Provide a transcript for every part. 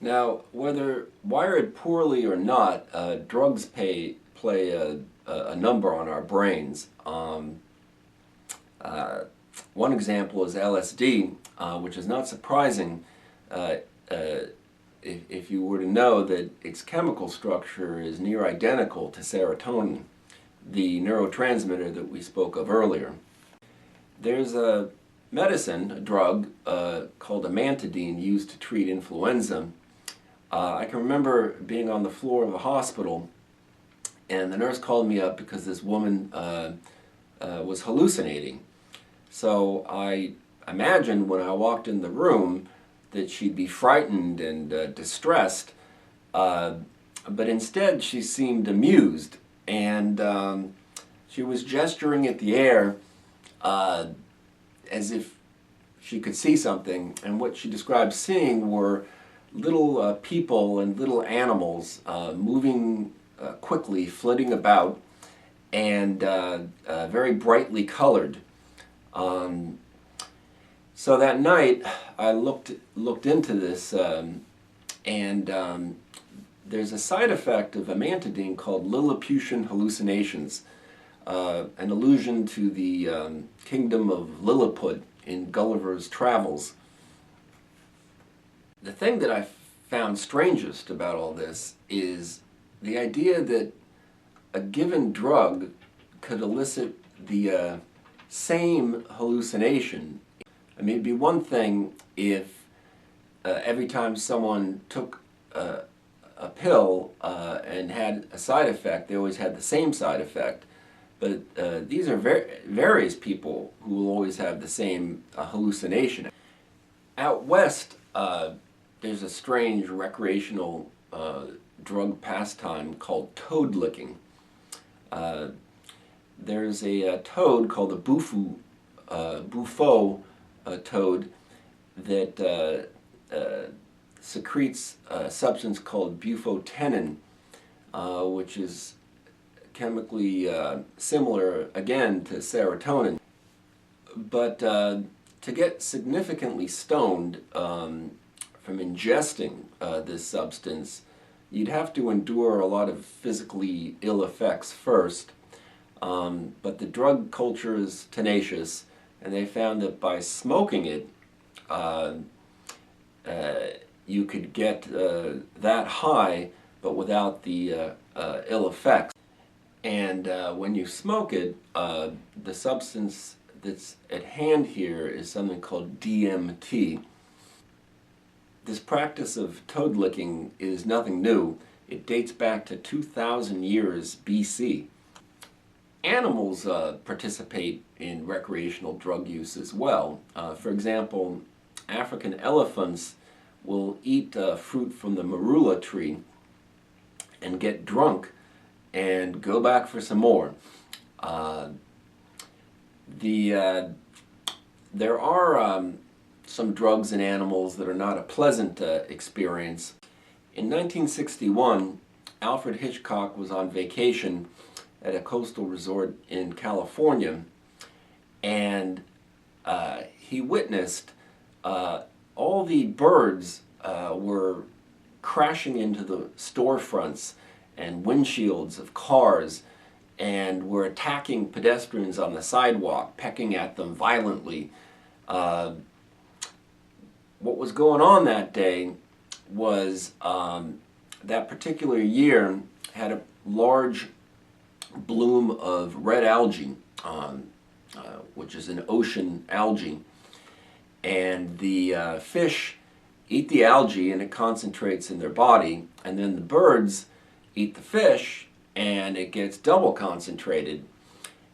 Now, whether wired poorly or not, drugs play a number on our brains. Uh, One example is LSD, which is not surprising uh, uh, if you were to know that its chemical structure is near identical to serotonin, the neurotransmitter that we spoke of earlier. There's a medicine, a drug, called amantadine used to treat influenza. I can remember being on the floor of a hospital, and the nurse called me up because this woman was hallucinating. So I imagined when I walked in the room that she'd be frightened and distressed, uh, but instead she seemed amused, and she was gesturing at the air uh, as if she could see something, and what she described seeing were little people and little animals moving quickly, flitting about, and very brightly colored. Um, so that night, I looked into this, and there's a side effect of amantadine called Lilliputian hallucinations, an allusion to the kingdom of Lilliput in Gulliver's Travels. The thing that I found strangest about all this is the idea that a given drug could elicit the same hallucination. I mean, it'd be one thing if every time someone took a pill and had a side effect, they always had the same side effect. But these are various people who will always have the same hallucination. Out west, there's a strange recreational drug pastime called toad licking. Uh, there's a toad called the bufo toad that secretes a substance called bufotenin, which is chemically similar again to serotonin. But to get significantly stoned from ingesting this substance, you'd have to endure a lot of physically ill effects first. But the drug culture is tenacious, and they found that by smoking it, uh, you could get that high, but without the ill effects. And when you smoke it, the substance that's at hand here is something called DMT. This practice of toad licking is nothing new. It dates back to 2,000 years BC. Animals participate in recreational drug use as well. For example, African elephants will eat fruit from the marula tree and get drunk and go back for some more. Uh, there are some drugs in animals that are not a pleasant experience. In 1961, Alfred Hitchcock was on vacation at a coastal resort in California, and he witnessed all the birds were crashing into the storefronts and windshields of cars and were attacking pedestrians on the sidewalk, pecking at them violently. What was going on that day was that particular year had a large bloom of red algae, which is an ocean algae, and the fish eat the algae and it concentrates in their body, and then the birds eat the fish and it gets double concentrated.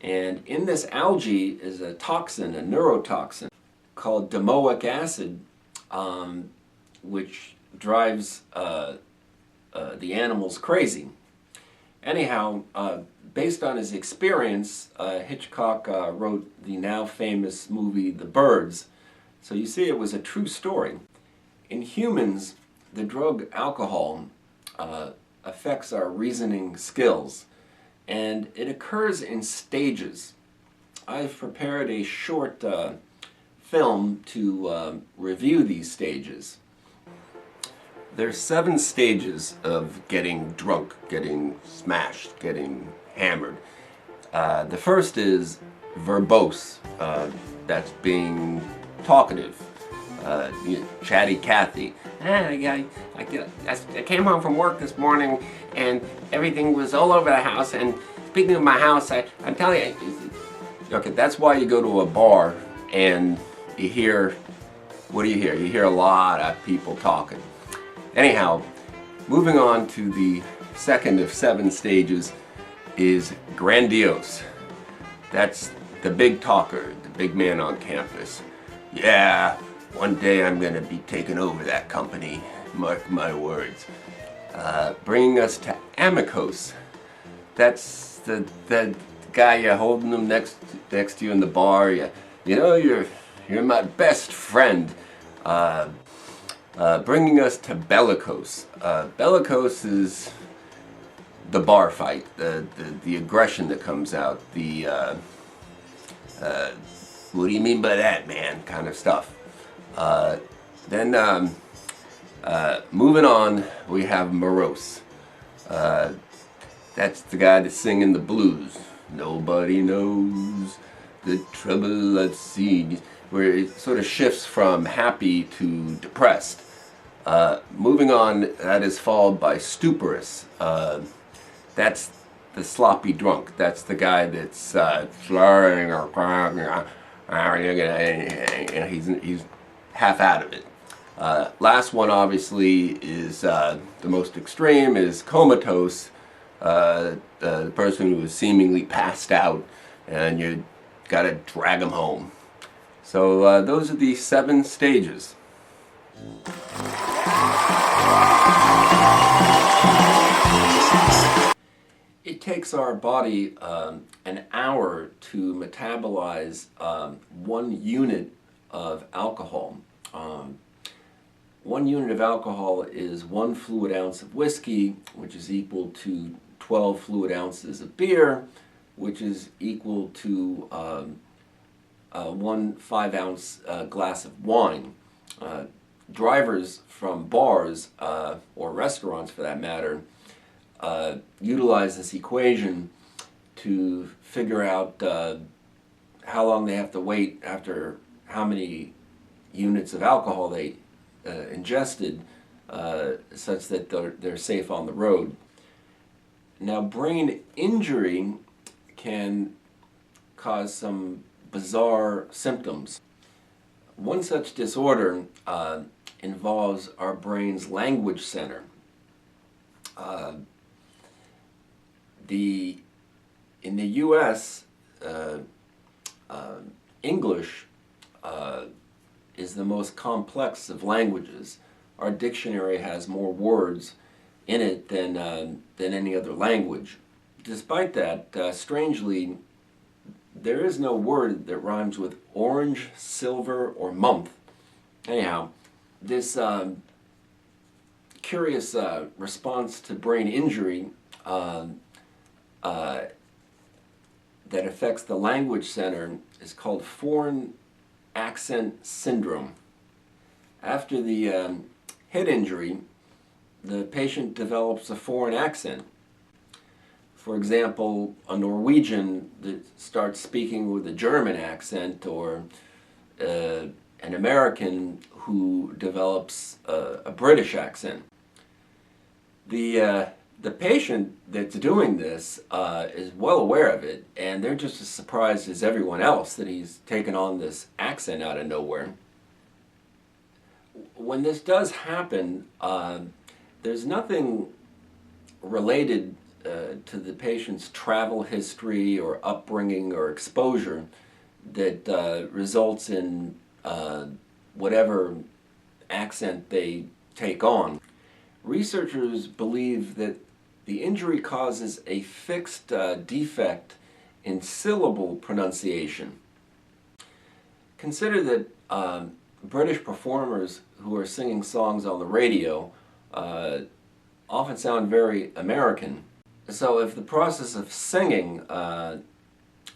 And in this algae is a toxin, a neurotoxin called domoic acid, which drives the animals crazy. Anyhow, based on his experience, Hitchcock wrote the now famous movie The Birds. So you see, it was a true story. In humans, the drug alcohol affects our reasoning skills, and it occurs in stages. I've prepared a short film to review these stages. There's 7 stages of getting drunk, getting smashed, getting hammered. The first is verbose. That's being talkative. Chatty Cathy. I came home from work this morning and everything was all over the house. And speaking of my house, I'm telling you, okay, that's why you go to a bar and you hear, what do you hear? You hear a lot of people talking. Anyhow, moving on to the second of 7 stages is grandiose. That's the big talker, the big man on campus. Yeah, one day I'm gonna be taking over that company, mark my words. Bringing us to amicose. That's the guy you're holding him next to you in the bar. You know, you're my best friend. Bringing us to bellicose. Bellicose is the bar fight, the aggression that comes out, what do you mean by that, man, kind of stuff. Then moving on, we have morose. That's the guy that's singing the blues. Nobody knows the trouble I've seen, where it sort of shifts from happy to depressed. Moving on, that is followed by stuporous. That's the sloppy drunk. That's the guy that's slurring or he's half out of it. Last one, obviously, is the most extreme, is comatose. The person who is seemingly passed out, and you got to drag them home. So those are the 7 stages. It takes our body an hour to metabolize 1 unit of alcohol. 1 unit of alcohol is 1 fluid ounce of whiskey, which is equal to 12 fluid ounces of beer, which is equal to 1 5-ounce glass of wine. Drivers from bars, or restaurants for that matter, utilize this equation to figure out how long they have to wait after how many units of alcohol they ingested, such that they're safe on the road. Now, brain injury can cause some bizarre symptoms. One such disorder involves our brain's language center. In the U.S., English is the most complex of languages. Our dictionary has more words in it than any other language. Despite that, strangely, there is no word that rhymes with orange, silver, or month. Anyhow, this curious response to brain injury that affects the language center is called foreign accent syndrome. After the head injury, the patient develops a foreign accent. For example, a Norwegian that starts speaking with a German accent, or an American who develops a British accent. The patient that's doing this is well aware of it, and they're just as surprised as everyone else that he's taken on this accent out of nowhere. When this does happen, there's nothing related to the patient's travel history or upbringing or exposure that results in whatever accent they take on. Researchers believe that the injury causes a fixed defect in syllable pronunciation. Consider that British performers who are singing songs on the radio often sound very American. So if the process of singing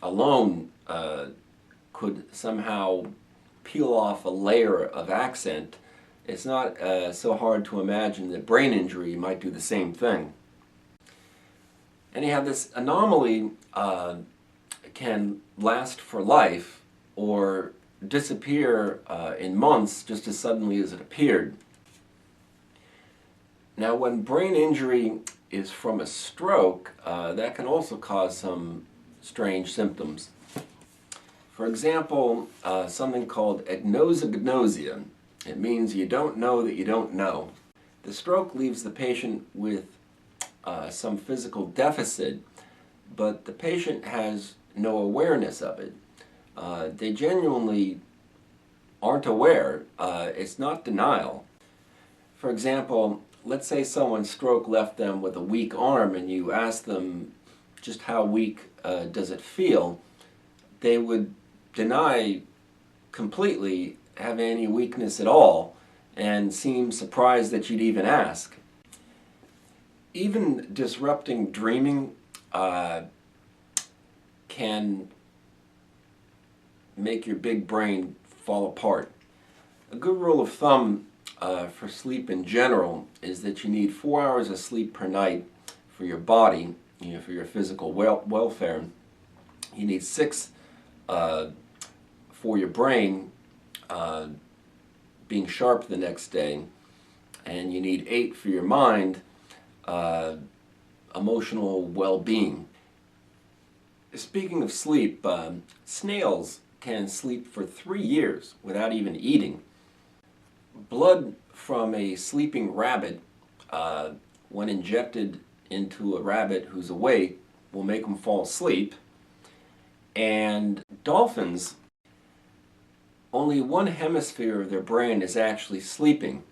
alone could somehow peel off a layer of accent, it's not so hard to imagine that brain injury might do the same thing. Anyhow, this anomaly can last for life or disappear in months just as suddenly as it appeared. Now, when brain injury is from a stroke, that can also cause some strange symptoms. For example, something called anosognosia. It means you don't know that you don't know. The stroke leaves the patient with some physical deficit, but the patient has no awareness of it. They genuinely aren't aware. It's not denial. For example, let's say someone's stroke left them with a weak arm and you ask them just how weak does it feel, they would deny completely having any weakness at all and seem surprised that you'd even ask. Even disrupting dreaming can make your big brain fall apart. A good rule of thumb for sleep in general is that you need 4 hours of sleep per night for your body, for your physical welfare. You need 6 for your brain being sharp the next day, and you need 8 for your mind, emotional well-being. Speaking of sleep, snails can sleep for 3 years without even eating. Blood from a sleeping rabbit, when injected into a rabbit who's awake, will make them fall asleep. And dolphins, only one hemisphere of their brain is actually sleeping.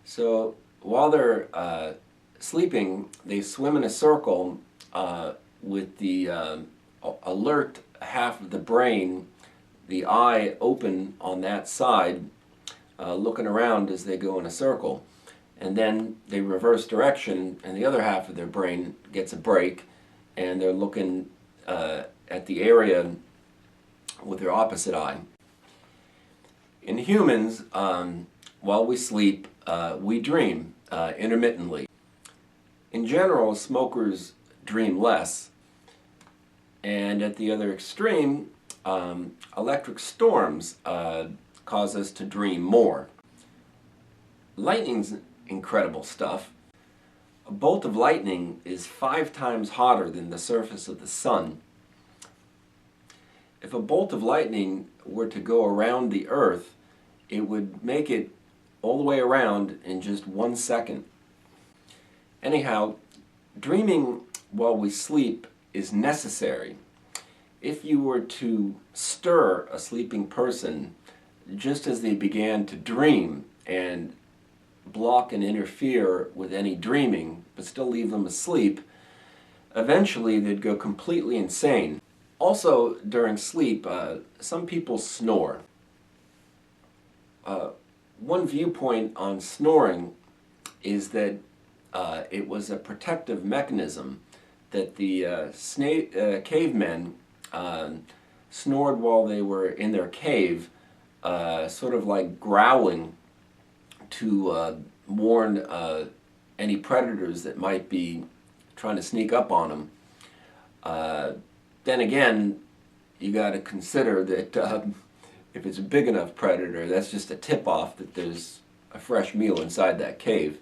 So while they're sleeping, they swim in a circle with the alert half of the brain, the eye open on that side, looking around as they go in a circle. And then they reverse direction and the other half of their brain gets a break and they're looking at the area with their opposite eye. In humans, while we sleep, we dream intermittently. In general, smokers dream less, and at the other extreme, electric storms cause us to dream more. Lightning's incredible stuff. A bolt of lightning is 5 times hotter than the surface of the sun. If a bolt of lightning were to go around the Earth, it would make it all the way around in just 1 second. Anyhow, dreaming while we sleep is necessary. If you were to stir a sleeping person just as they began to dream and block and interfere with any dreaming, but still leave them asleep, eventually they'd go completely insane. Also, during sleep, some people snore. One viewpoint on snoring is that it was a protective mechanism, that the cavemen snored while they were in their cave, sort of like growling to warn any predators that might be trying to sneak up on them. Then again, you got to consider that if it's a big enough predator, that's just a tip-off that there's a fresh meal inside that cave.